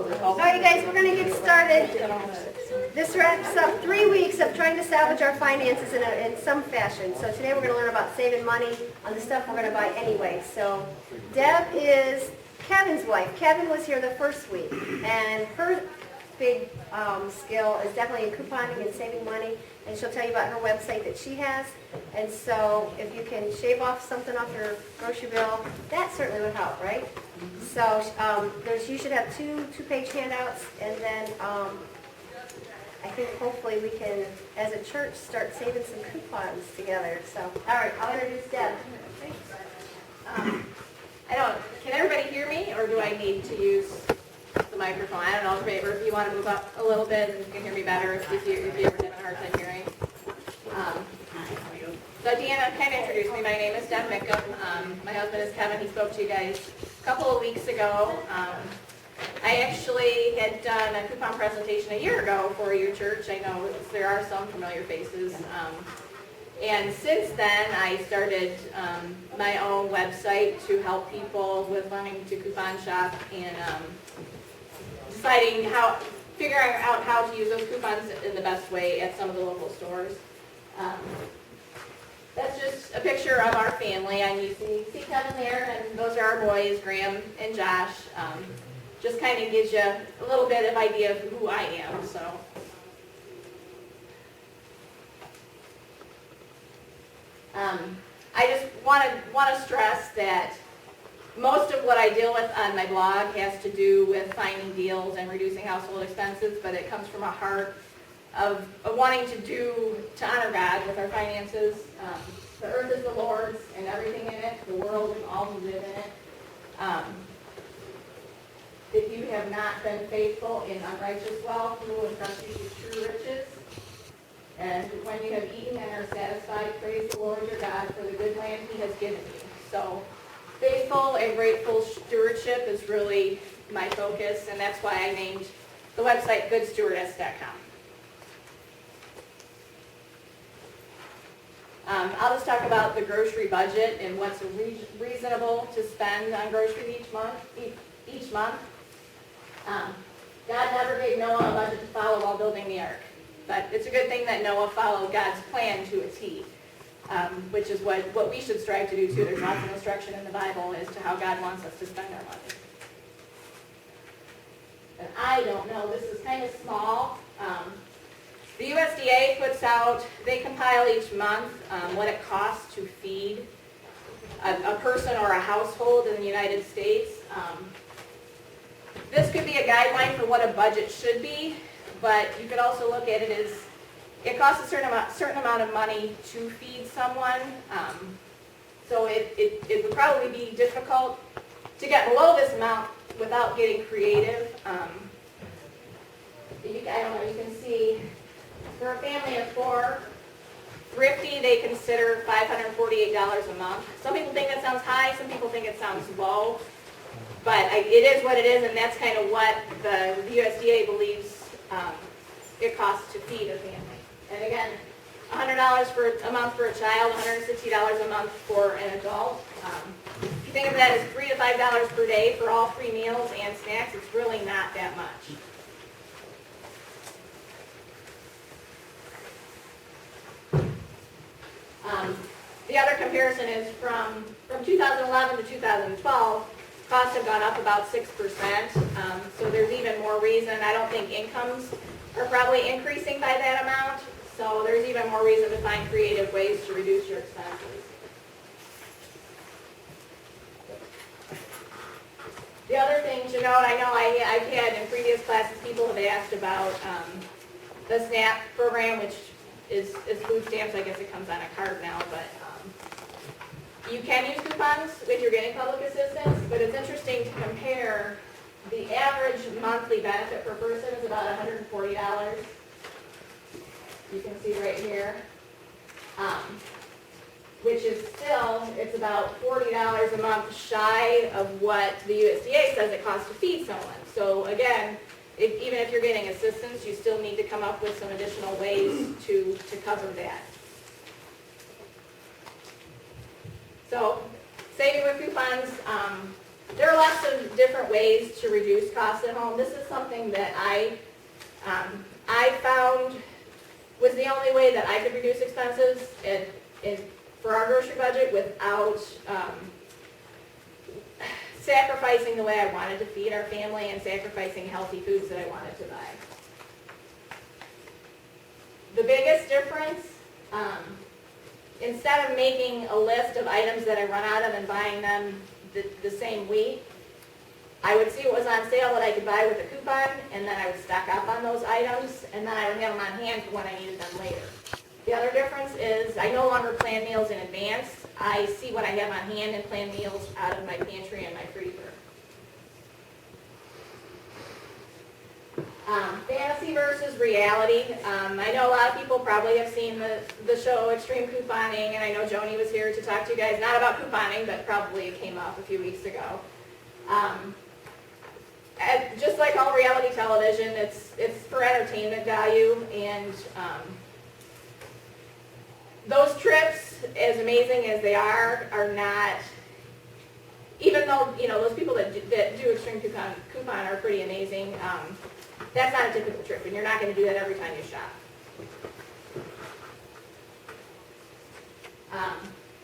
All right, guys, we're going to get started. This wraps up 3 weeks of trying to salvage our finances in some fashion. So today we're going to learn about saving money on the stuff we're going to buy anyway. So Deb is Kevin's wife. Kevin was here the first week, and her big skill is definitely in couponing and saving money, and she'll tell you about her website that she has. And so if you can shave off something off your grocery bill, that certainly would help, right? So you should have two-page handouts, and then I think hopefully we can, as a church, start saving some coupons together. So, all right, I'll introduce Deb. Can everybody hear me, or do I need to use the microphone? I don't know, if you want to move up a little bit and you can hear me better if you ever have a hard time hearing. So Deanna kind of introduced me. My name is Deb Mickham. My husband is Kevin. He spoke to you guys a couple of weeks ago. I actually had done a coupon presentation a year ago for your church. I know there are some familiar faces. And since then, I started my own website to help people with learning to coupon shop and figuring out how to use those coupons in the best way at some of the local stores. That's just a picture of our family. You see Kevin there, and those are our boys, Graham and Josh. Just kind of gives you a little bit of idea of who I am. So. I just want to stress that most of what I deal with on my blog has to do with finding deals and reducing household expenses, but it comes from a heart of wanting to honor God with our finances. The earth is the Lord's and everything in it, the world and all who live in it. If you have not been faithful in unrighteous wealth, who will entrust you to true riches? And when you have eaten and are satisfied, praise the Lord your God for the good land he has given you. So faithful and grateful stewardship is really my focus, and that's why I named the website goodstewardess.com. I'll just talk about the grocery budget and what's reasonable to spend on groceries each month. God never gave Noah a budget to follow while building the ark. But it's a good thing that Noah followed God's plan to a T, which is what we should strive to do too. There's lots of instruction in the Bible as to how God wants us to spend our money. And I don't know, this is kind of small. The USDA they compile each month what it costs to feed a person or a household in the United States. This could be a guideline for what a budget should be. But you could also look at it as it costs a certain amount of money to feed someone. So it would probably be difficult to get below this amount without getting creative. I don't know, you can see for a family of 4, thrifty, they consider $548 a month. Some people think that sounds high, some people think it sounds low. But it is what it is, and that's kind of what the USDA believes it costs to feed a family. And again, $100 a month for a child, $160 a month for an adult. If you think of that as $3 to $5 per day for all 3 meals and snacks, it's really not that much. The other comparison is from 2011 to 2012. Costs have gone up about 6%, so there's even more reason. I don't think incomes are probably increasing by that amount, so there's even more reason to find creative ways to reduce your expenses. The other thing to note, I know I've had in previous classes, people have asked about the SNAP program, which is food stamps. I guess it comes on a card now, but you can use coupons if you're getting public assistance, but it's interesting to compare. The average monthly benefit per person is about $140. You can see right here, which is still, it's about $40 a month shy of what the USDA says it costs to feed someone. So again, even if you're getting assistance, you still need to come up with some additional ways to cover that. So saving with coupons, There are lots of different ways to reduce costs at home. This is something that I found was the only way that I could reduce expenses for our grocery budget without sacrificing the way I wanted to feed our family and sacrificing healthy foods that I wanted to buy. The biggest difference, instead of making a list of items that I run out of and buying them the same week, I would see what was on sale that I could buy with a coupon, and then I would stock up on those items, and then I would have them on hand for when I needed them later. The other difference is I no longer plan meals in advance. I see what I have on hand and plan meals out of my pantry and my freezer. Fantasy versus reality. I know a lot of people probably have seen the show Extreme Couponing, and I know Joni was here to talk to you guys, not about couponing, but probably it came up a few weeks ago. And just like all reality television, it's for entertainment value, and those trips, as amazing as they are not, even though, you know, those people that do Extreme Coupon are pretty amazing, that's not a typical trip, and you're not going to do that every time you shop.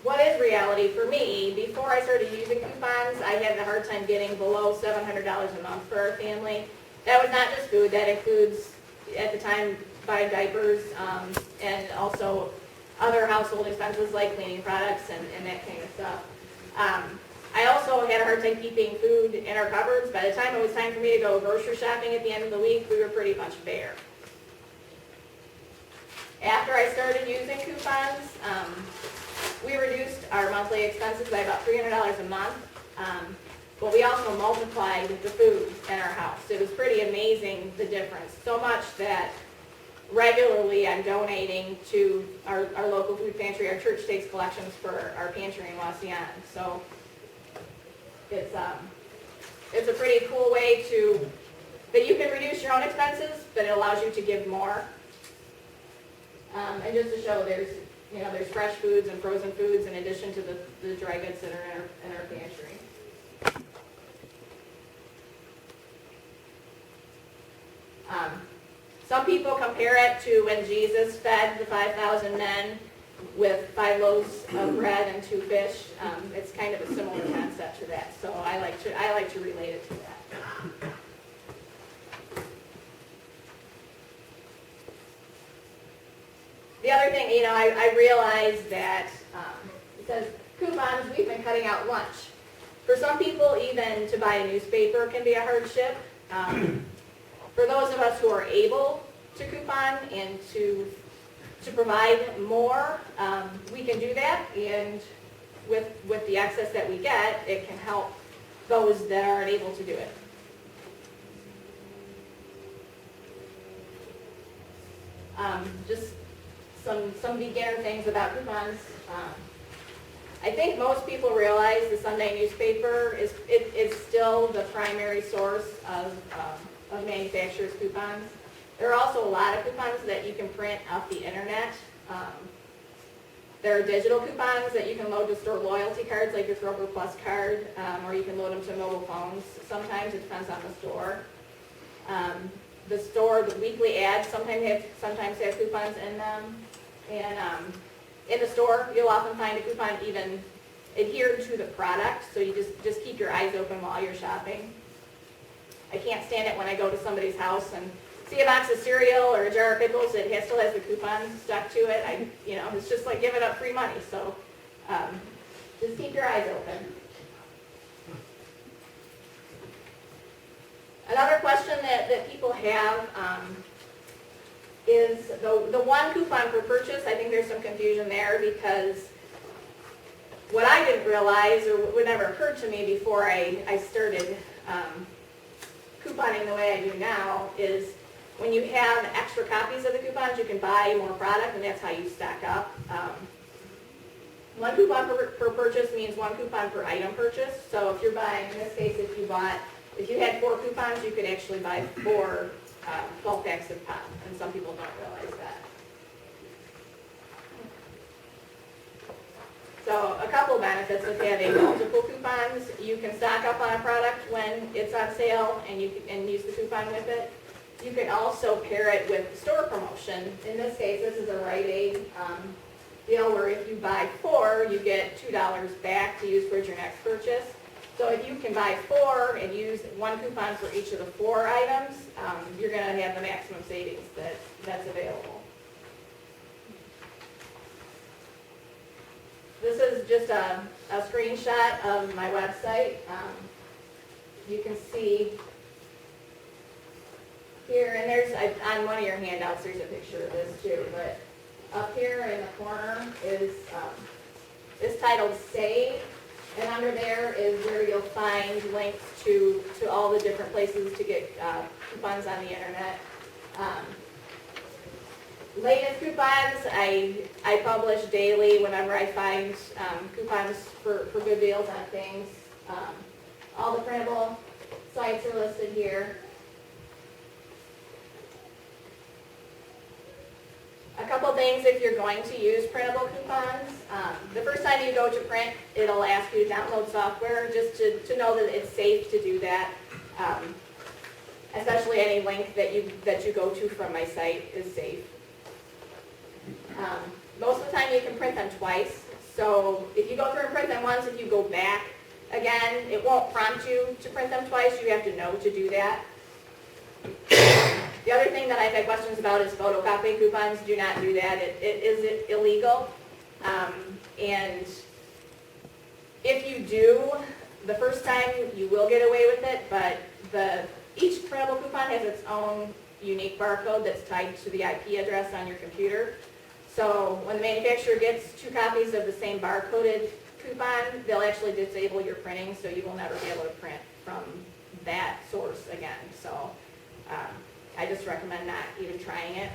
What is reality for me? Before I started using coupons, I had a hard time getting below $700 a month for our family. That was not just food. That includes, at the time, buying diapers and also other household expenses like cleaning products and that kind of stuff. I also had a hard time keeping food in our cupboards. By the time it was time for me to go grocery shopping at the end of the week, we were pretty much bare. After I started using coupons, we reduced our monthly expenses by about $300 a month, but we also multiplied the food in our house. It was pretty amazing, the difference. So much that regularly I'm donating to our local food pantry. Our church takes collections for our pantry in Wasion. So it's a pretty cool way that you can reduce your own expenses, but it allows you to give more. And just to show there's fresh foods and frozen foods in addition to the dry goods that are in our pantry. Some people compare it to when Jesus fed the 5,000 men with 5 loaves of bread and 2 fish. It's kind of a similar concept to that, so I like to relate it to that. The other thing, I realized that because coupons, we've been cutting out lunch. For some people, even to buy a newspaper can be a hardship. For those of us who are able to coupon and to provide more, we can do that, and with the excess that we get, it can help those that aren't able to do it. Just some beginner things about coupons. I think most people realize the Sunday newspaper is still the primary source of manufacturers' coupons. There are also a lot of coupons that you can print off the internet. There are digital coupons that you can load to store loyalty cards, like your Kroger Plus card, or you can load them to mobile phones. Sometimes it depends on the store. The weekly ads sometimes have coupons in them. And in the store, you'll often find a coupon even adhered to the product, so you just keep your eyes open while you're shopping. I can't stand it when I go to somebody's house and see a box of cereal or a jar of pickles that still has the coupon stuck to it. It's just like giving up free money, so just keep your eyes open. Another question that people have is the one coupon per purchase. I think there's some confusion there, because what I didn't realize, or what never occurred to me before I started couponing the way I do now, is when you have extra copies of the coupons, you can buy more product, and that's how you stack up. One coupon per purchase means one coupon per item purchase. So if you're buying, in this case, if you had 4 coupons, you could actually buy 4 12 packs of pop, and some people don't realize that. So a couple of benefits with having multiple coupons. You can stock up on a product when it's on sale and use the coupon with it. You can also pair it with store promotion. In this case, this is a Rite Aid deal where if you buy 4, you get $2 back to use towards your next purchase. So if you can buy 4 and use 1 coupon for each of the 4 items, you're going to have the maximum savings that's available. This is just a screenshot of my website. You can see here, and there's, on one of your handouts, there's a picture of this too, but up here in the corner is titled Save, and under there is where you'll find links to all the different places to get coupons on the internet. Latest coupons, I publish daily whenever I find coupons for good deals on things. All the printable sites are listed here. A couple things if you're going to use printable coupons. The first time you go to print, it'll ask you to download software just to know that it's safe to do that. Especially any link that you go to from my site is safe. Most of the time you can print them twice. So if you go through and print them once, if you go back again, it won't prompt you to print them twice. You have to know to do that. The other thing that I've had questions about is photocopying coupons. Do not do that. It is illegal. And if you do, the first time you will get away with it, but each printable coupon has its own unique barcode that's tied to the IP address on your computer. So when the manufacturer gets 2 copies of the same barcoded coupon, they'll actually disable your printing, so you will never be able to print from that source again. So I just recommend not even trying it.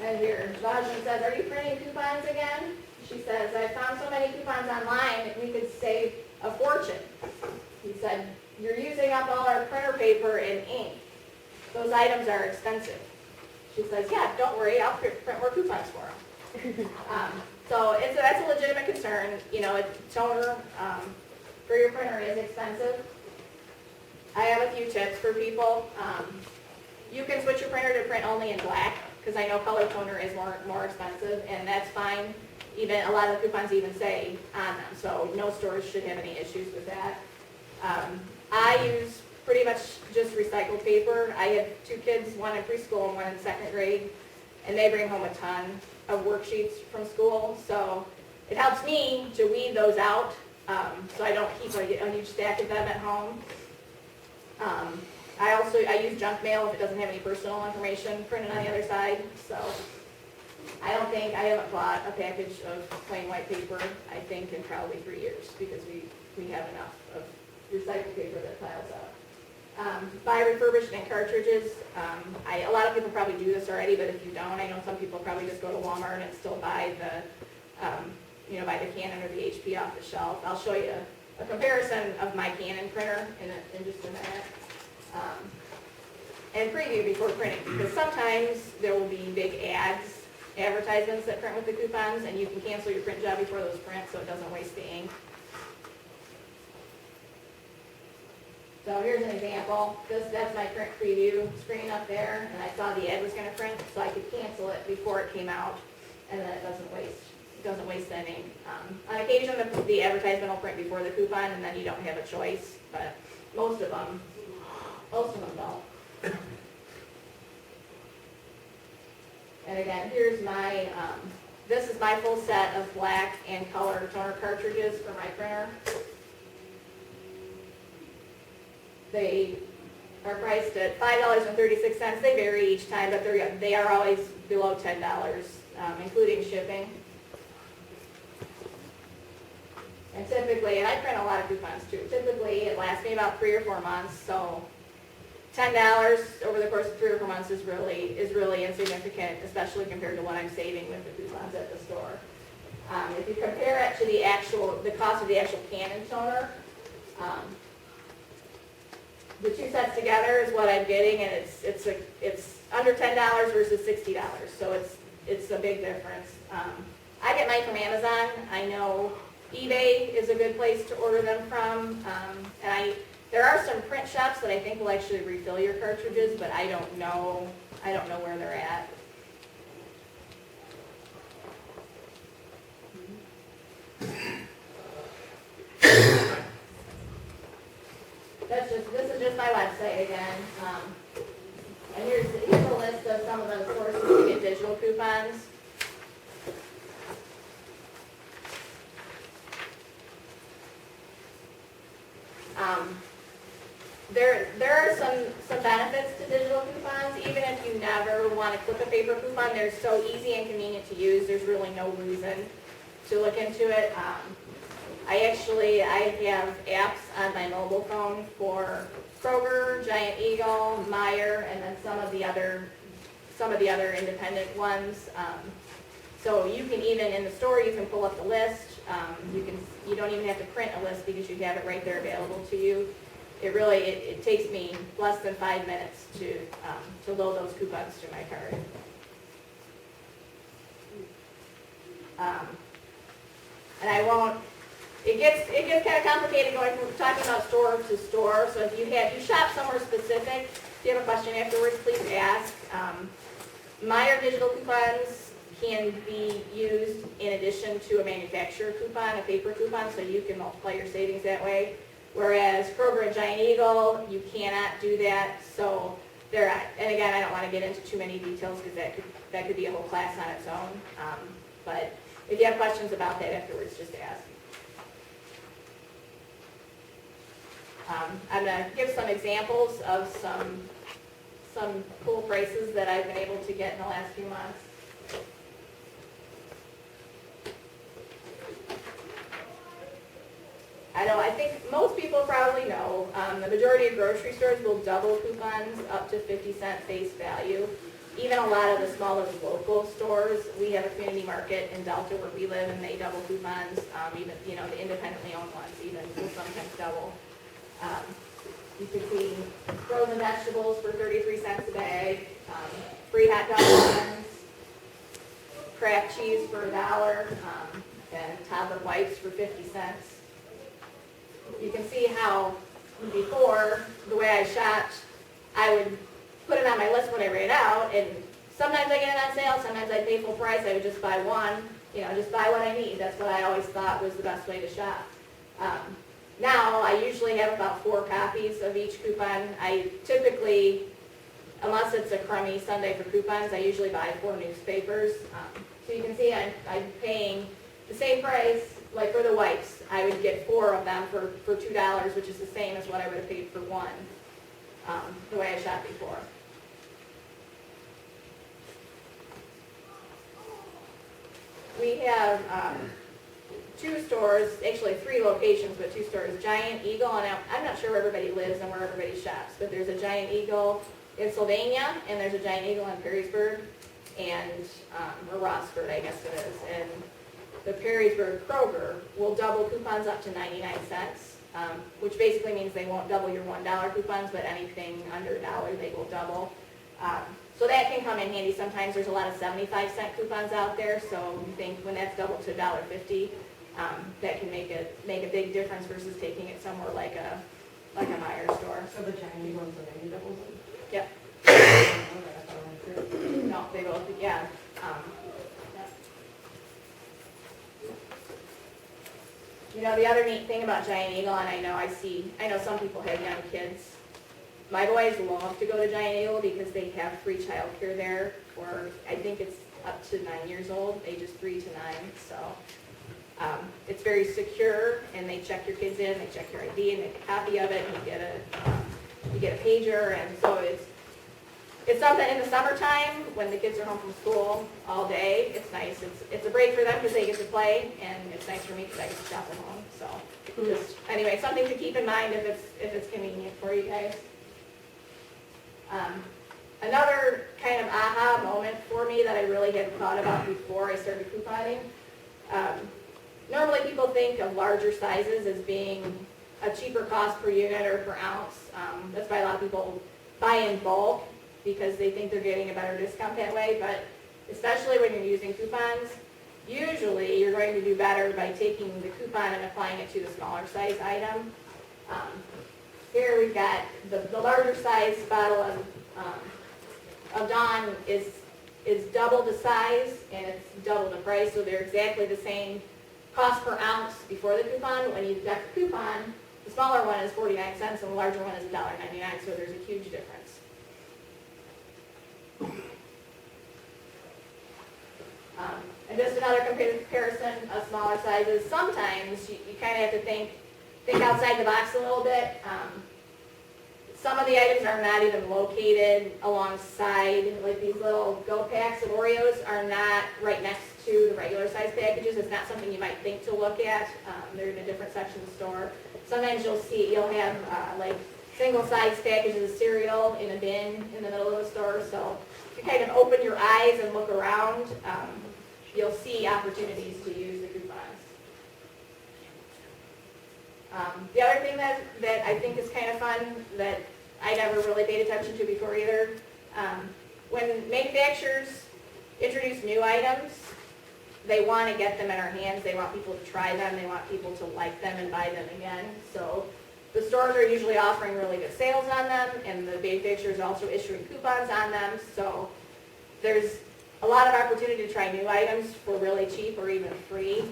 And here, Vajan says, are you printing coupons again? She says, I found so many coupons online that we could save a fortune. He said, you're using up all our printer paper and ink. Those items are expensive. She says, yeah, don't worry, I'll print more coupons for them. So that's a legitimate concern. You know, a toner for your printer is expensive. I have a few tips for people. You can switch your printer to print only in black, because I know color toner is more expensive, and that's fine. Even a lot of the coupons even say on them, so no stores should have any issues with that. I use pretty much just recycled paper. I have 2 kids, one in preschool and one in 2nd grade, and they bring home a ton of worksheets from school, so it helps me to weed those out, so I don't keep a huge stack of them at home. I use junk mail if it doesn't have any personal information printed on the other side, so I haven't bought a package of plain white paper, I think, in probably 3 years, because we have enough of recycled paper that piles up. Buy refurbished ink cartridges. A lot of people probably do this already, but if you don't, I know some people probably just go to Walmart and still buy buy the Canon or the HP off the shelf. I'll show you a comparison of my Canon printer in just a minute. And preview before printing, because sometimes there will be big advertisements that print with the coupons, and you can cancel your print job before those print so it doesn't waste the ink. So here's an example. That's my print preview screen up there, and I saw the ad was going to print, so I could cancel it before it came out, and then it doesn't waste any. On occasion, the advertisement will print before the coupon, and then you don't have a choice, but most of them don't. And again, here's my, this is my full set of black and color toner cartridges for my printer. They are priced at $5.36. They vary each time, but they are always below $10, including shipping. And typically, and I print a lot of coupons too, typically it lasts me about 3 or 4 months, so $10 over the course of 3 or 4 months is really insignificant, especially compared to what I'm saving with the coupons at the store. If you compare it to the cost of the actual Canon toner, the two sets together is what I'm getting, and it's under $10 versus $60, so it's a big difference. I get mine from Amazon. I know eBay is a good place to order them from, and there are some print shops that I think will actually refill your cartridges, but I don't know where they're at. This is just my website again. And here's a list of some of the sources to get digital coupons. There are some benefits to digital coupons. Even if you never want to clip a paper coupon, they're so easy and convenient to use. There's really no reason to look into it. I have apps on my mobile phone for Kroger, Giant Eagle, Meijer, and then some of the other independent ones. So you can even in the store you can pull up the list. You don't even have to print a list because you have it right there available to you. It takes me less than 5 minutes to load those coupons to my card. And I won't. It gets kind of complicated going from talking about store to store. So if you shop somewhere specific, if you have a question afterwards, please ask. Meijer digital coupons can be used in addition to a manufacturer coupon, a paper coupon, so you can multiply your savings that way. Whereas Kroger and Giant Eagle, you cannot do that. So and again, I don't want to get into too many details because that could be a whole class on its own. But if you have questions about that afterwards, just ask. I'm going to give some examples of some cool prices that I've been able to get in the last few months. I think most people probably know, the majority of grocery stores will double coupons up to 50-cent face value. Even a lot of the smaller local stores, we have a community market in Delta where we live, and they double coupons. Even the independently owned ones even will sometimes double. You can see frozen vegetables for 33 cents a bag, free hot dog buns, Kraft cheese for $1, and toddler wipes for 50 cents. You can see how before, the way I shopped, I would put it on my list when I ran out, and sometimes I get it on sale, sometimes I pay full price. I would just buy one, just buy what I need. That's what I always thought was the best way to shop. Now, I usually have about 4 copies of each coupon. I typically, unless it's a crummy Sunday for coupons, I usually buy 4 newspapers. So you can see I'm paying the same price, like for the wipes. I would get 4 of them for $2, which is the same as what I would have paid for one, the way I shopped before. We have 2 stores, actually 3 locations, but 2 stores. Giant Eagle, and I'm not sure where everybody lives and where everybody shops, but there's a Giant Eagle in Sylvania, and there's a Giant Eagle in Perrysburg, and or Rossford, I guess it is. And the Perrysburg Kroger will double coupons up to 99 cents, which basically means they won't double your $1 coupons, but anything under $1 they will double. So that can come in handy. Sometimes there's a lot of 75-cent coupons out there, so you think when that's doubled to $1.50, that can make a big difference versus taking it somewhere like a Meijer store. So the Chinese ones are maybe doubles? Yep. No, they both, yeah. The other neat thing about Giant Eagle, and I know some people have young kids. My boys love to go to Giant Eagle because they have free childcare there for, I think it's up to 9 years old, ages 3 to 9. So it's very secure, and they check your kids in, they check your ID, and make a copy of it, and you get a pager, and so it's something in the summertime when the kids are home from school all day. It's nice. It's a break for them because they get to play, and it's nice for me because I get to shop at home. So anyway, something to keep in mind if it's convenient for you guys. Another kind of aha moment for me that I really hadn't thought about before I started couponing. Normally people think of larger sizes as being a cheaper cost per unit or per ounce. That's why a lot of people buy in bulk because they think they're getting a better discount that way, but especially when you're using coupons, usually you're going to do better by taking the coupon and applying it to the smaller size item. Here we've got the larger size bottle of Dawn is double the size and it's double the price, so they're exactly the same cost per ounce before the coupon. When you deduct the coupon, the smaller one is 49 cents and the larger one is $1.99, so there's a huge difference. And just another comparison of smaller sizes, sometimes you kind of have to think outside the box a little bit. Some of the items are not even located alongside, like these little Go packs of Oreos are not right next to the regular size packages. It's not something you might think to look at. They're in a different section of the store. Sometimes you'll have like single size packages of cereal in a bin in the middle of the store. So if you kind of open your eyes and look around, you'll see opportunities to use the coupons. The other thing that I think is kind of fun that I never really paid attention to before either, when manufacturers introduce new items, they want to get them in our hands, they want people to try them, they want people to like them and buy them again. So the stores are usually offering really good sales on them, and the manufacturers are also issuing coupons on them. So there's a lot of opportunity to try new items for really cheap or even free.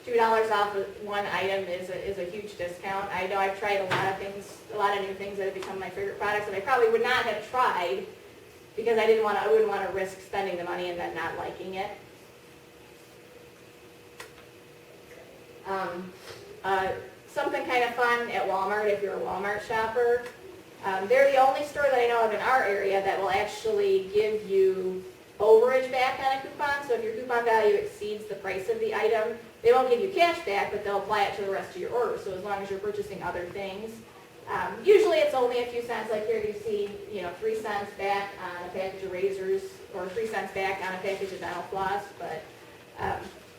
$2 off of one item is a huge discount. I know I've tried a lot of things, a lot of new things that have become my favorite products, and I probably would not have tried because I wouldn't want to risk spending the money and then not liking it. Something kind of fun at Walmart, if you're a Walmart shopper, they're the only store that I know of in our area that will actually give you overage back on a coupon. So if your coupon value exceeds the price of the item, they won't give you cash back, but they'll apply it to the rest of your order. So as long as you're purchasing other things, usually it's only a few cents. Like here you see, 3 cents back on a package of razors, or 3 cents back on a package of dental floss. But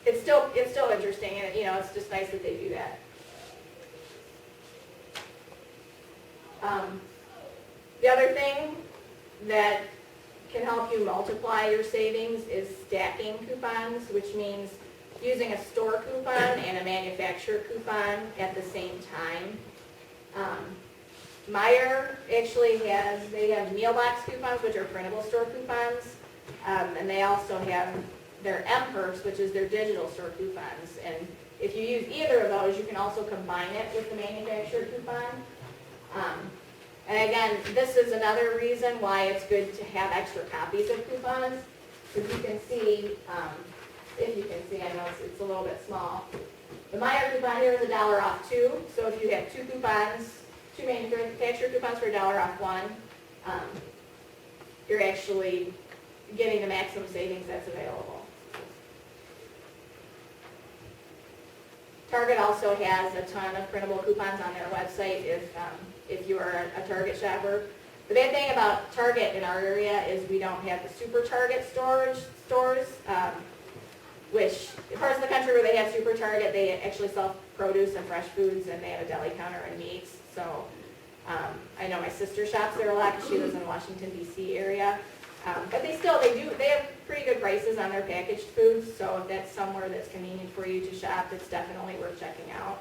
it's still interesting, and it's just nice that they do that. The other thing that can help you multiply your savings is stacking coupons, which means using a store coupon and a manufacturer coupon at the same time. Meijer actually have meal box coupons, which are printable store coupons, and they also have their M-Perks, which is their digital store coupons. And if you use either of those, you can also combine it with the manufacturer coupon. And again, this is another reason why it's good to have extra copies of coupons. Because you can see, if you can see, I know it's a little bit small. The Meijer coupon here is $1 off 2. So if you have 2 coupons, 2 manufacturer coupons for $1 off 1, you're actually getting the maximum savings that's available. Target also has a ton of printable coupons on their website if you are a Target shopper. The bad thing about Target in our area is we don't have the Super Target stores, which parts of the country where they have Super Target, they actually sell produce and fresh foods, and they have a deli counter and meats. So I know my sister shops there a lot because she lives in the Washington, D.C. area. But they have pretty good prices on their packaged foods, so if that's somewhere that's convenient for you to shop, it's definitely worth checking out.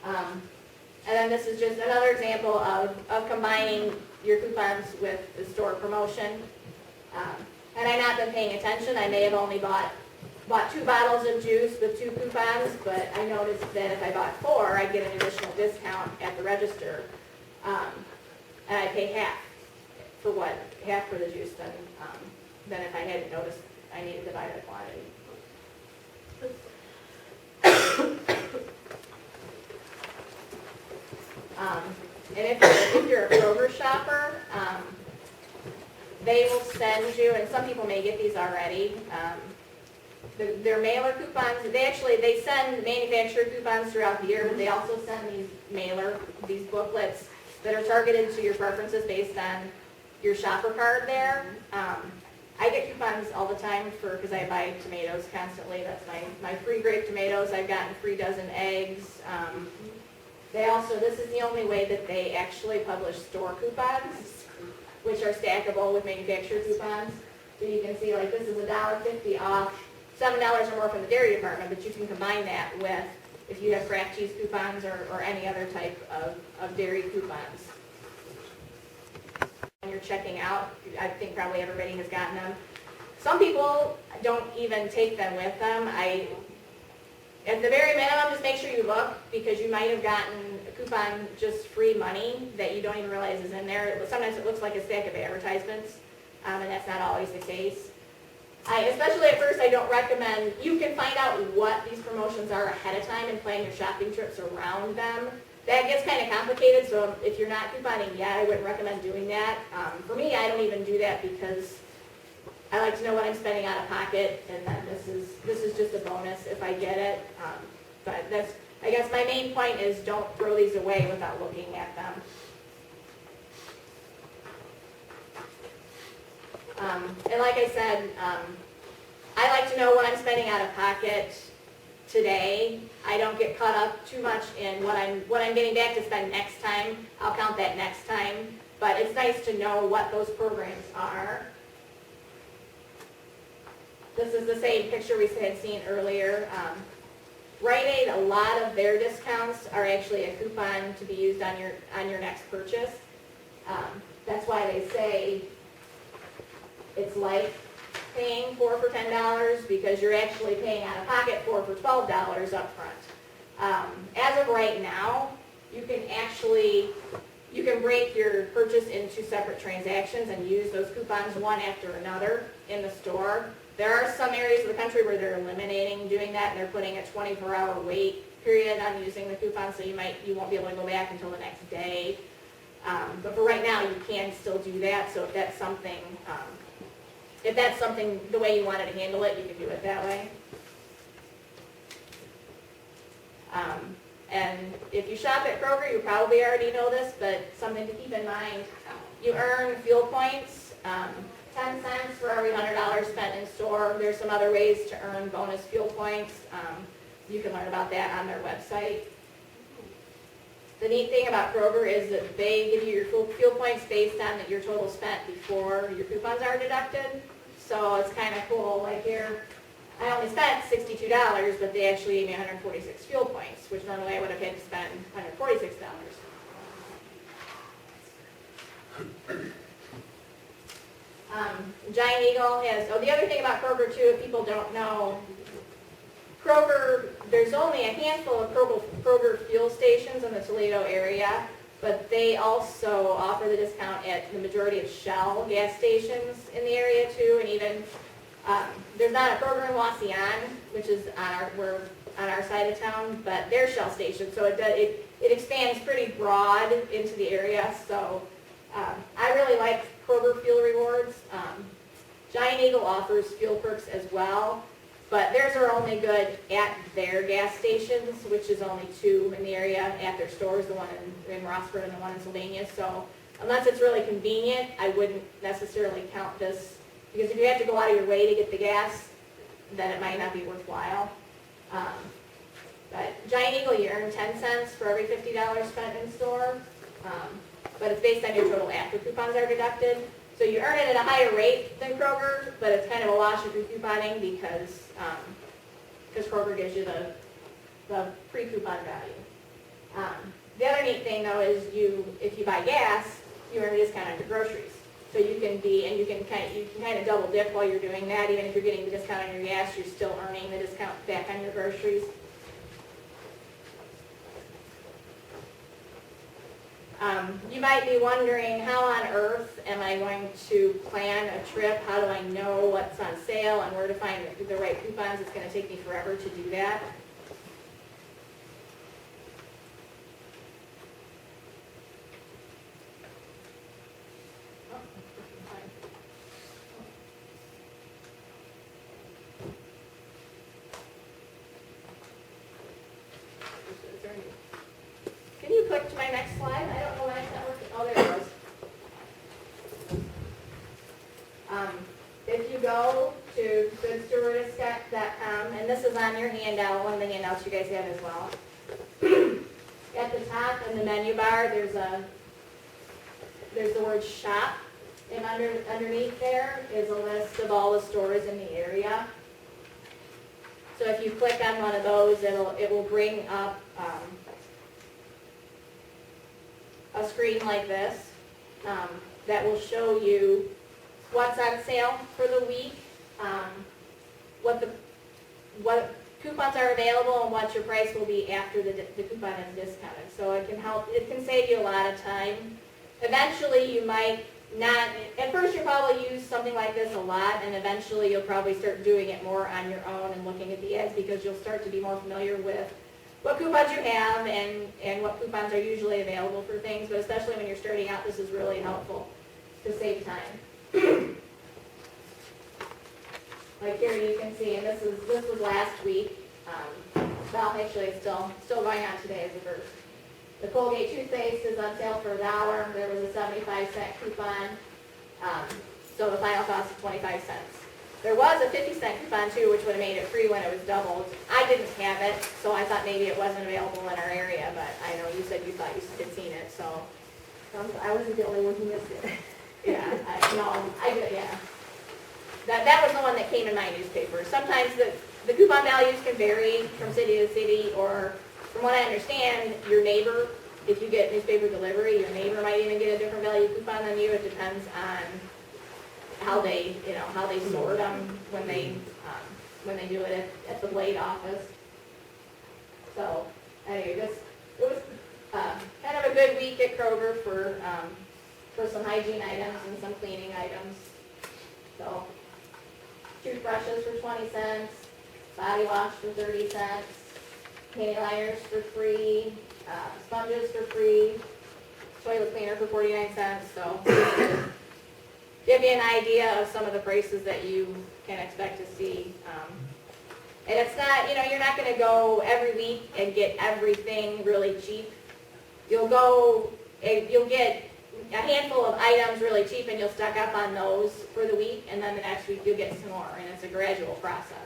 And then this is just another example of combining your coupons with the store promotion. Had I not been paying attention, I may have only bought 2 bottles of juice with 2 coupons, but I noticed that if I bought 4, I'd get an additional discount at the register. And I pay half for the juice than if I hadn't noticed I needed to buy the quantity. And if you're a Kroger shopper, they will send you, and some people may get these already, their mailer coupons. They send manufacturer coupons throughout the year, but they also send these booklets that are targeted to your preferences based on your shopper card there. I get coupons all the time because I buy tomatoes constantly. That's my free grape tomatoes. I've gotten free dozen eggs. They also, this is the only way that they actually publish store coupons, which are stackable with manufacturer coupons. So you can see, like, this is $1.50 off, $7 or more from the dairy department, but you can combine that with if you have Kraft cheese coupons or any other type of dairy coupons. When you're checking out, I think probably everybody has gotten them. Some people don't even take them with them. At the very minimum, just make sure you look, because you might have gotten a coupon, just free money, that you don't even realize is in there. Sometimes it looks like a stack of advertisements, and that's not always the case. Especially at first, I don't recommend, you can find out what these promotions are ahead of time and plan your shopping trips around them. That gets kind of complicated, so if you're not couponing yet, I wouldn't recommend doing that. For me, I don't even do that because I like to know what I'm spending out of pocket, and then this is just a bonus if I get it. But that's, I guess my main point is don't throw these away without looking at them. And like I said, I like to know what I'm spending out of pocket today. I don't get caught up too much in what I'm getting back to spend next time. I'll count that next time. But it's nice to know what those programs are. This is the same picture we had seen earlier. Rite Aid, a lot of their discounts are actually a coupon to be used on your next purchase. That's why they say it's like paying 4 for $10, because you're actually paying out of pocket 4 for $12 up front. As of right now, you can break your purchase into separate transactions and use those coupons one after another in the store. There are some areas of the country where they're eliminating doing that, and they're putting a 24-hour wait period on using the coupon, so you won't be able to go back until the next day. But for right now, you can still do that. So if that's something the way you wanted to handle it, you can do it that way. And if you shop at Kroger, you probably already know this, but something to keep in mind, you earn fuel points, 10 cents for every $100 spent in store. There's some other ways to earn bonus fuel points. You can learn about that on their website. The neat thing about Kroger is that they give you your fuel points based on your total spent before your coupons are deducted. So it's kind of cool. Like here, I only spent $62, but they actually gave me 146 fuel points, which normally I would have had to spend $146. Giant Eagle has, the other thing about Kroger too, if people don't know, Kroger, there's only a handful of Kroger fuel stations in the Toledo area, but they also offer the discount at the majority of Shell gas stations in the area too, and even, there's not a Kroger in Wasion, which is on our side of town, but they're Shell stations, so it expands pretty broad into the area, so I really like Kroger Fuel Rewards. Giant Eagle offers fuel perks as well, but theirs are only good at their gas stations, which is only 2 in the area at their stores, the one in Rossford and the one in Sylvania. So unless it's really convenient, I wouldn't necessarily count this, because if you have to go out of your way to get the gas, then it might not be worthwhile. But Giant Eagle, you earn 10 cents for every $50 spent in store, but it's based on your total after coupons are deducted. So you earn it at a higher rate than Kroger, but it's kind of a wash if you're couponing because Kroger gives you the pre-coupon value. The other neat thing though is if you buy gas, you earn a discount on your groceries. So you can kind of double dip while you're doing that. Even if you're getting the discount on your gas, you're still earning the discount back on your groceries. You might be wondering, how on earth am I going to plan a trip? How do I know what's on sale and where to find the right coupons? It's going to take me forever to do that. Can you click to my next slide? I don't know why it's not working. Oh, there it goes. on your handout, one of the handouts you guys have as well. At the top in the menu bar, there's the word shop, and underneath there is a list of all the stores in the area. So if you click on one of those, it will bring up a screen like this that will show you what's on sale for the week, what coupons are available, and what your price will be after the coupon is discounted. So it can save you a lot of time. Eventually you might not, at first you'll probably use something like this a lot, and eventually you'll probably start doing it more on your own and looking at the ads, because you'll start to be more familiar with what coupons you have and what coupons are usually available for things. But especially when you're starting out, this is really helpful to save time. Like here you can see, and this was last week. Well, actually it's still going on today as a first. The Colgate toothpaste is on sale for $1. There was a 75-cent coupon, so the final cost is 25 cents. There was a 50-cent coupon too, which would have made it free when it was doubled. I didn't have it, so I thought maybe it wasn't available in our area, but I know you said you thought you had seen it, so. I wasn't the only one who missed it. Yeah, I did, yeah. That was the one that came in my newspaper. Sometimes the coupon values can vary from city to city, or from what I understand, your neighbor, if you get newspaper delivery, your neighbor might even get a different value coupon than you. It depends on how they sort them when they do it at the blade office. So anyway, it was kind of a good week at Kroger for some hygiene items and some cleaning items. So toothbrushes for 20 cents, body wash for 30 cents, panty liners for free, sponges for free, toilet cleaner for 49 cents. So give you an idea of some of the prices that you can expect to see. And it's not, you're not going to go every week and get everything really cheap. You'll get a handful of items really cheap, and you'll stock up on those for the week, and then the next week you'll get some more, and it's a gradual process.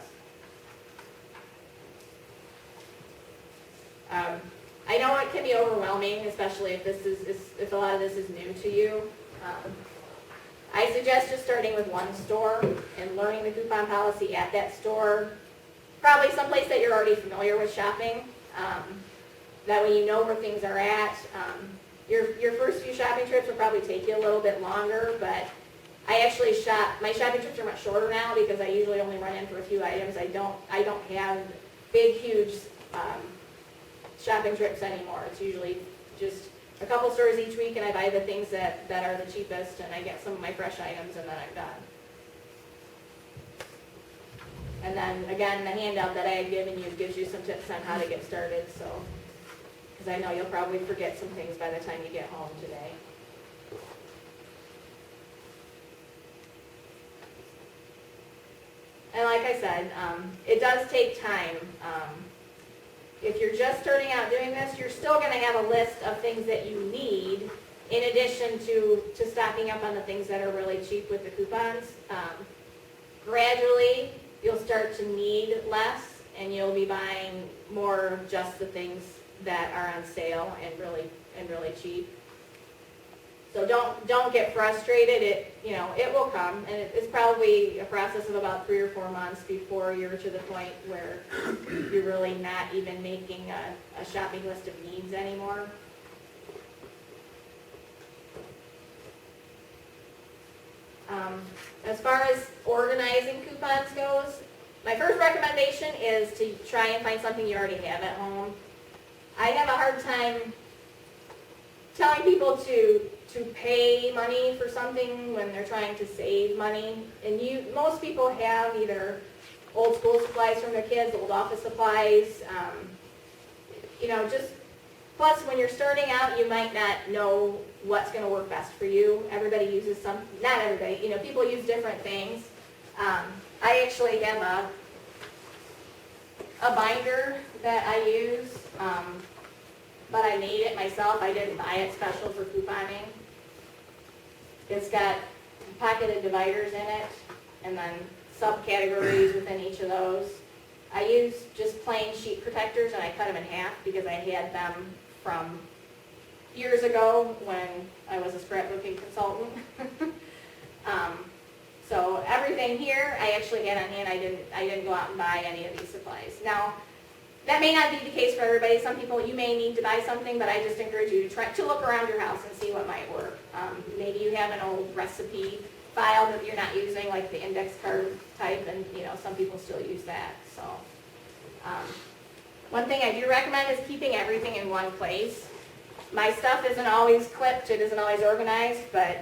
I know it can be overwhelming, especially if a lot of this is new to you. I suggest just starting with one store and learning the coupon policy at that store. Probably someplace that you're already familiar with shopping. That way you know where things are at. Your first few shopping trips will probably take you a little bit longer, but I actually my shopping trips are much shorter now because I usually only run in for a few items. I don't have big, huge shopping trips anymore. It's usually just a couple stores each week, and I buy the things that are the cheapest, and I get some of my fresh items, and then I'm done. And then, again, the handout that I had given you gives you some tips on how to get started, so, because I know you'll probably forget some things by the time you get home today. And like I said, it does take time. If you're just starting out doing this, you're still going to have a list of things that you need in addition to stocking up on the things that are really cheap with the coupons. Gradually, you'll start to need less, and you'll be buying more of just the things that are on sale and really cheap. So don't get frustrated. It will come, and it's probably a process of about 3 or 4 months before you're to the point where you're really not even making a shopping list of needs anymore. As far as organizing coupons goes, my first recommendation is to try and find something you already have at home. I have a hard time telling people to pay money for something when they're trying to save money. And most people have either old school supplies from their kids, old office supplies, plus when you're starting out, you might not know what's going to work best for you. Everybody uses not everybody, people use different things. I actually have a binder that I use, but I made it myself. I didn't buy it special for couponing. It's got pocketed dividers in it, and then subcategories within each of those. I use just plain sheet protectors and I cut them in half because I had them from years ago when I was a scrapbooking consultant. So everything here I actually had on hand. I didn't go out and buy any of these supplies. Now, that may not be the case for everybody. Some people, you may need to buy something, but I just encourage you to try to look around your house and see what might work. Maybe you have an old recipe file that you're not using, like the index card type, and some people still use that. So, one thing I do recommend is keeping everything in one place. My stuff isn't always clipped, it isn't always organized, but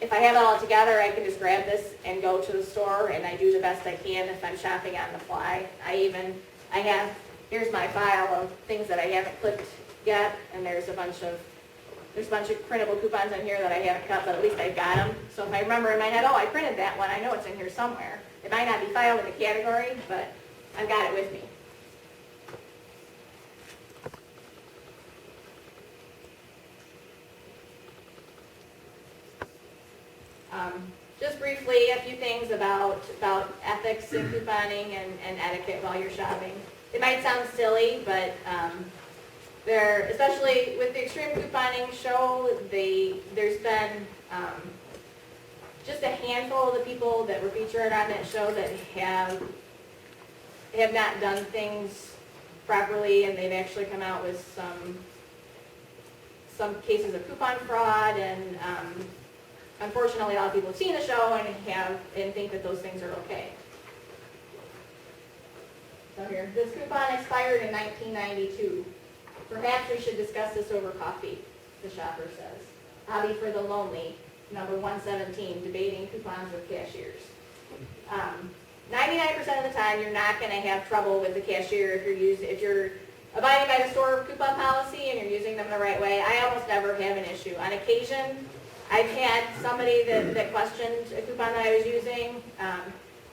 if I have it all together, I can just grab this and go to the store, and I do the best I can if I'm shopping on the fly. Here's my file of things that I haven't clipped yet, and there's a bunch of printable coupons in here that I haven't cut, but at least I've got them. So if I remember in my head, oh, I printed that one, I know it's in here somewhere. It might not be filed in the category, but I've got it with me. Just briefly, a few things about ethics in couponing and etiquette while you're shopping. It might sound silly, but especially with the extreme couponing show, there's been just a handful of the people that were featured on that show that have not done things properly, and they've actually come out with some cases of coupon fraud, and unfortunately, a lot of people have seen the show and think that those things are okay. So here, this coupon expired in 1992. Perhaps we should discuss this over coffee, the shopper says. Hobby for the lonely, number 117, debating coupons with cashiers. 99% of the time, you're not going to have trouble with the cashier if you're abiding by the store coupon policy and you're using them the right way. I almost never have an issue. On occasion, I've had somebody that questioned a coupon that I was using.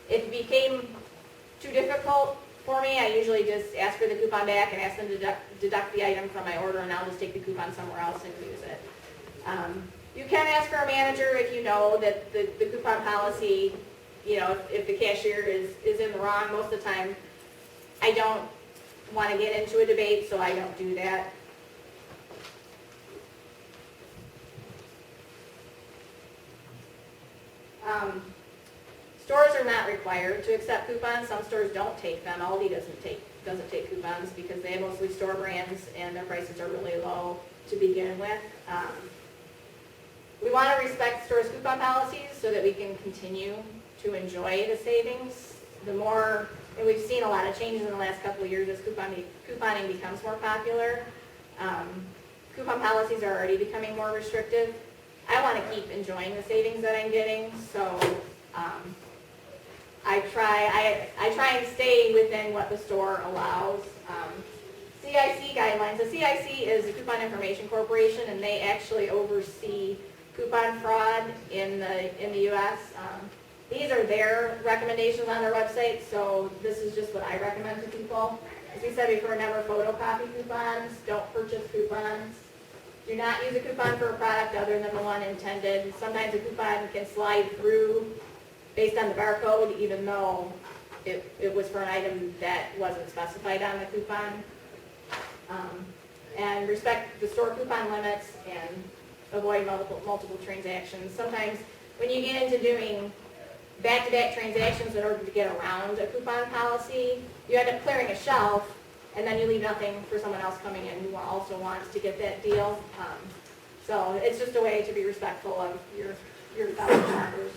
It became too difficult for me. I usually just ask for the coupon back and ask them to deduct the item from my order, and I'll just take the coupon somewhere else and use it. You can ask for a manager if you know that the coupon policy, if the cashier is in the wrong. Most of the time, I don't want to get into a debate, so I don't do that. Stores are not required to accept coupons. Some stores don't take them. Aldi doesn't take coupons because they have mostly store brands and their prices are really low to begin with. We want to respect stores' coupon policies so that we can continue to enjoy the savings. And we've seen a lot of changes in the last couple of years as couponing becomes more popular. Coupon policies are already becoming more restrictive. I want to keep enjoying the savings that I'm getting, so I try and stay within what the store allows. CIC guidelines. The CIC is the Coupon Information Corporation, and they actually oversee coupon fraud in the U.S. These are their recommendations on their website, so this is just what I recommend to people. As we said before, never photocopy coupons, don't purchase coupons. Do not use a coupon for a product other than the one intended. Sometimes a coupon can slide through based on the barcode, even though it was for an item that wasn't specified on the coupon. And respect the store coupon limits and avoid multiple transactions. Sometimes when you get into doing back-to-back transactions in order to get around a coupon policy, you end up clearing a shelf, and then you leave nothing for someone else coming in who also wants to get that deal. So it's just a way to be respectful of your fellow shoppers.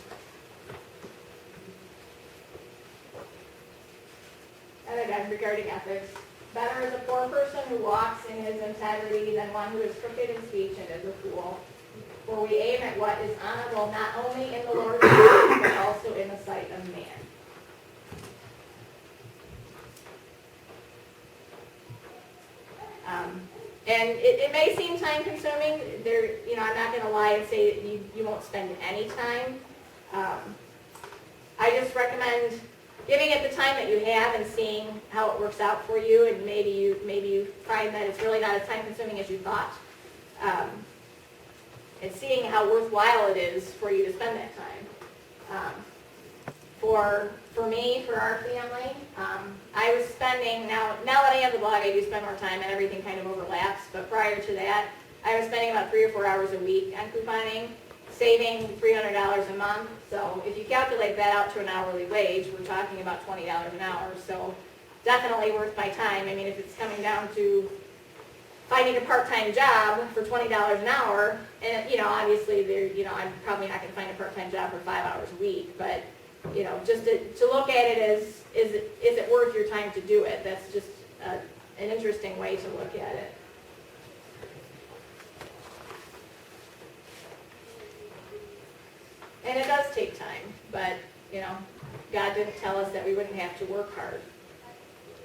And again, regarding ethics, better is a poor person who walks in his integrity than one who is crooked in speech and is a fool. For we aim at what is honorable not only in the Lord's sight, but also in the sight of man. And it may seem time consuming. I'm not going to lie and say that you won't spend any time. I just recommend giving it the time that you have and seeing how it works out for you, and maybe you find that it's really not as time consuming as you thought. And seeing how worthwhile it is for you to spend that time. for me, for our family, I was spending, now that I have the blog, I do spend more time and everything kind of overlaps, but prior to that, I was spending about 3 or 4 hours a week on couponing, saving $300 a month. So if you calculate that out to an hourly wage, we're talking about $20 an hour. So definitely worth my time. I mean, if it's coming down to finding a part-time job for $20 an hour, and obviously I'm probably not going to find a part-time job for 5 hours a week, but just to look at it as, is it worth your time to do it? That's just an interesting way to look at it. And it does take time, but, God didn't tell us that we wouldn't have to work hard.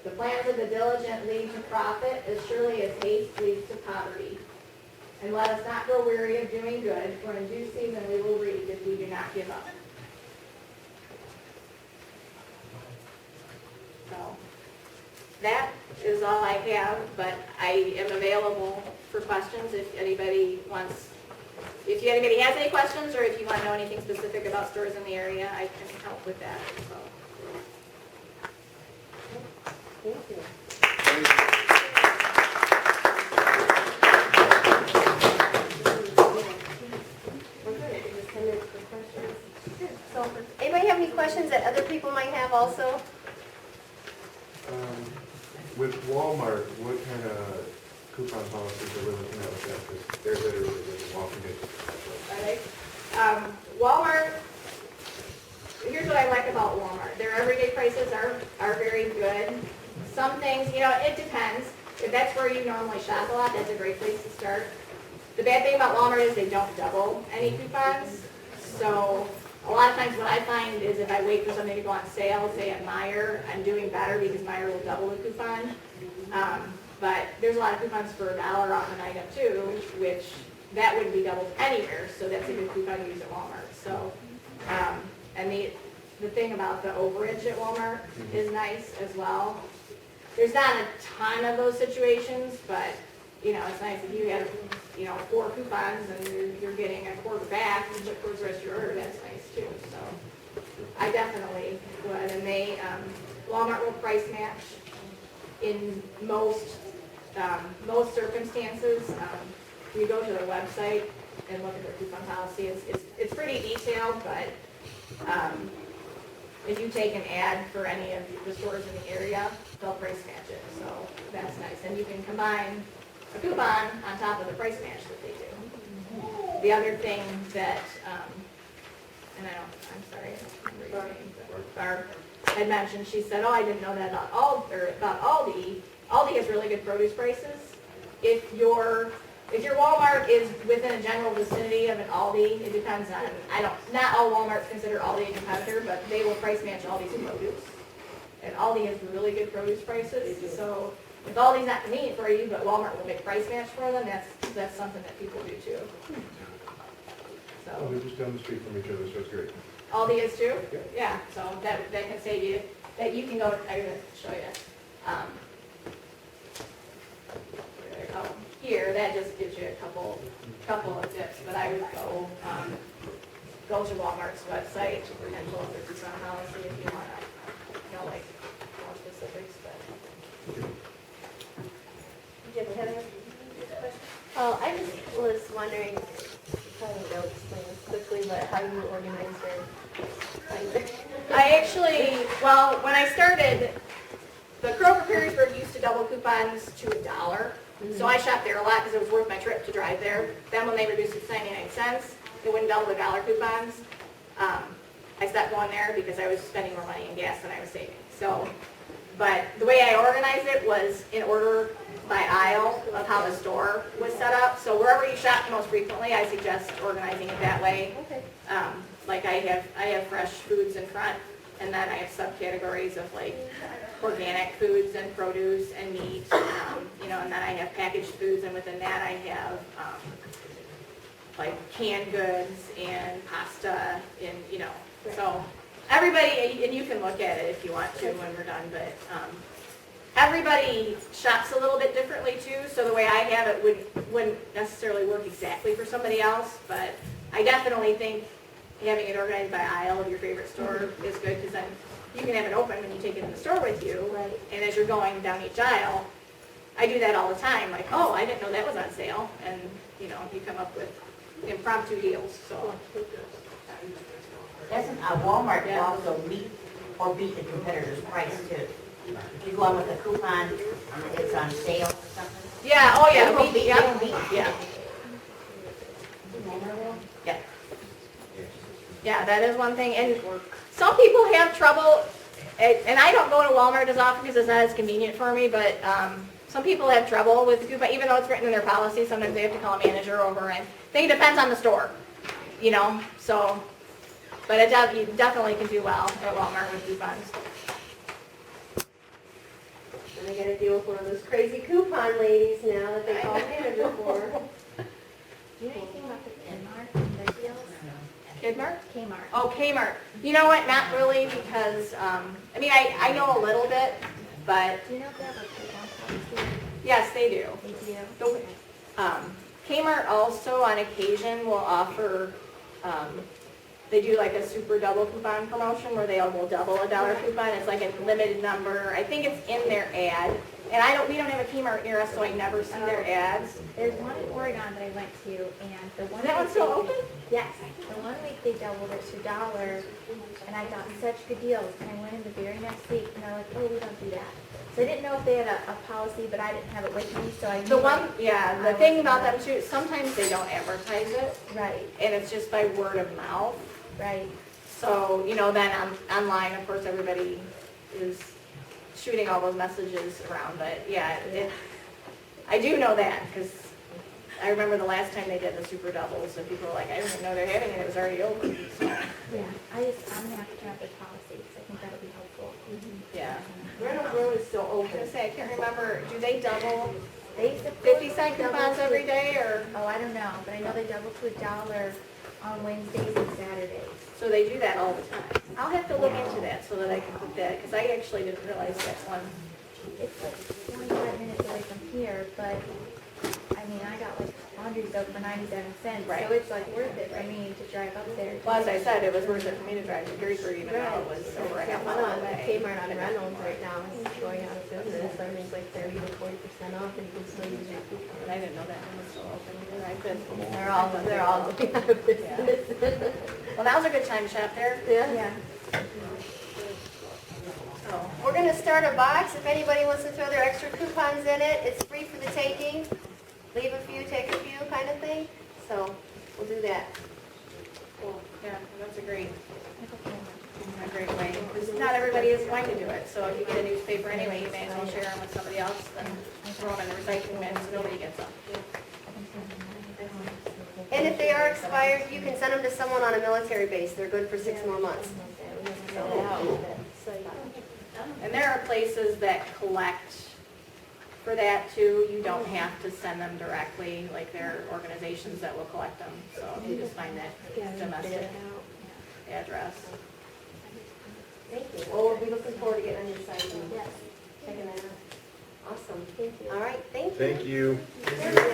The plans of the diligent lead to profit as surely as haste leads to poverty. And let us not grow weary of doing good, for in due season we will reap if we do not give up. So, that is all I have, but I am available for questions if anybody has any questions, or if you want to know anything specific about stores in the area, I can help with that. So. Thank you. We're good. Just 10 minutes for questions. So, anybody have any questions that other people might have also? With Walmart, what kind of coupon policies are we looking at with that? Because they're literally just walking it. Are they? Walmart, here's what I like about Walmart. Their everyday prices are very good. Some things, it depends. If that's where you normally shop a lot, that's a great place to start. The bad thing about Walmart is they don't double any coupons. So a lot of times what I find is if I wait for something to go on sale, say at Meijer, I'm doing better because Meijer will double the coupon. But there's a lot of coupons for $1 off an item too, which that wouldn't be doubled anywhere, so that's a good coupon to use at Walmart. So, and the thing about the overage at Walmart is nice as well. There's not a ton of those situations, but it's nice if you have 4 coupons and you're getting a quarter back towards the rest of your order. That's nice too. So I definitely would, and Walmart will price match in most circumstances. You go to their website and look at their coupon policy. It's pretty detailed, but if you take an ad for any of the stores in the area, they'll price match it. So that's nice. And you can combine a coupon on top of the price match that they do. The other thing that, I'm sorry, Barb had mentioned, she said, I didn't know that about Aldi. Aldi has really good produce prices. If your Walmart is within a general vicinity of an Aldi, it depends on, not all Walmarts consider Aldi a competitor, but they will price match Aldi's produce. And Aldi has really good produce prices, so if Aldi's not convenient for you, but Walmart will make price match for them, that's something that people do too. Oh, they're just down the street from each other, so it's great. Aldi is too? Yeah. Yeah, so that can save you, that you can go, I'm going to show you. Here, that just gives you a couple of tips, but I would go to Walmart's website and look at the coupon policy if you want to know like more specifics, but. Did you have any questions? Oh, I just was wondering, probably don't explain this quickly, but how you organize your finances. When I started, the Kroger Perrysburg used to double coupons to $1. So I shopped there a lot because it was worth my trip to drive there. Then when they reduced it to 99 cents, they wouldn't double the $1 coupons. I stopped going there because I was spending more money in gas than I was saving. So, but the way I organized it was in order by aisle of how the store was set up. So wherever you shop most frequently, I suggest organizing it that way. Okay. Like I have fresh foods in front, and then I have subcategories of like organic foods and produce and meat, and then I have packaged foods, and within that I have like canned goods and pasta, and so everybody, and you can look at it if you want to when we're done, but everybody shops a little bit differently too, so the way I have it wouldn't necessarily work exactly for somebody else, but I definitely think having it organized by aisle of your favorite store is good, because then you can have it open when you take it in the store with you. Right. And as you're going down each aisle, I do that all the time, like, oh, I didn't know that was on sale, and, you know, you come up with impromptu deals, so. Doesn't Walmart Yeah. also beat the competitor's price too? You go on with a coupon, and it's on sale or something? Yeah, oh yeah, They don't beat, they yeah, don't beat. yeah, Yeah. yeah, that is one thing, and some people have trouble, and I don't go to Walmart as often because it's not as convenient for me, but, some people have trouble with the coupon, even though it's written in their policy, sometimes they have to call a manager over, and I think it depends on the store, you know, so, but you definitely can do well at Walmart with coupons. And I gotta deal with one of those crazy coupon ladies now that they call manager for. Do you know anything about the Kmart, their deals? Kidmart? Kmart. Oh, Kmart. You know what, not really, because, I mean, I know a little bit, but, Do you know if they have a coupon policy? yes, they do. They do? The- Kmart also on occasion will offer, they do like a super double coupon promotion where they will double a dollar coupon. It's like a limited number. I think it's in their ad. And we don't have a Kmart near us, so I never see their ads. There's one in Oregon that I went to, and the one Is that one week still they- open? Yes, the 1 week they doubled it to $1, and I got such good deals. And I went in the very next week, and they're like, oh, we don't do that. So I didn't know if they had a policy, but I didn't have it with me, so I knew. The one, yeah, the thing about them too, sometimes they don't advertise it, Right, and it's just by word of mouth. right. So, you know, then online, of course, everybody is shooting all those messages around, but yeah, I do know that, because I remember the last time they did the super doubles, and people were like, I didn't even know they're having it, it was already over, so, Yeah, I'm gonna have to turn up their policy, because I think that'll be helpful. yeah. Reynolds Road is still I was open. gonna say, I can't remember, do they double They 50-cent coupons every day, or, Oh, I don't know, but I know they double to $1 on Wednesdays and Saturdays. so they do that all the time? I'll have to look into that, so that I can put that, because I actually didn't realize that's one. It's like 25 minutes away from here, but, I mean, I got like laundry soap for 97 cents, Right. so it's like worth it for me to drive up there. Well, as I said, it was worth it for me to drive to Gettysburg, even though it was over a half One mile on away. Kmart on Reynolds right now is going out of business. I mean, it's like 30 to 40% off, and you can still use your coupon. But I didn't know that one was still open either. I've been. They're all going out of business. Well, now's a good time to shop there. Yeah. So, We're gonna start a box. If anybody wants to throw their extra coupons in it, it's free for the taking. Leave a few, take a few kind of thing. So we'll do that. cool. Yeah, that's a great way. Because not everybody is going to do it. So if you get a newspaper anyway, you may as well share them with somebody else than throw them in the recycling bin so nobody gets them. And if they are expired, you can send them to someone on a military base. They're good for 6 more months. And there are places that collect for that too. You don't have to send them directly, like there are organizations that will collect them. So if you just find that domestic address. Thank you. Well, we'll be looking forward to getting on your site and Yes. checking that out. Awesome. Thank you. All right, thank you. Thank you. Thank you.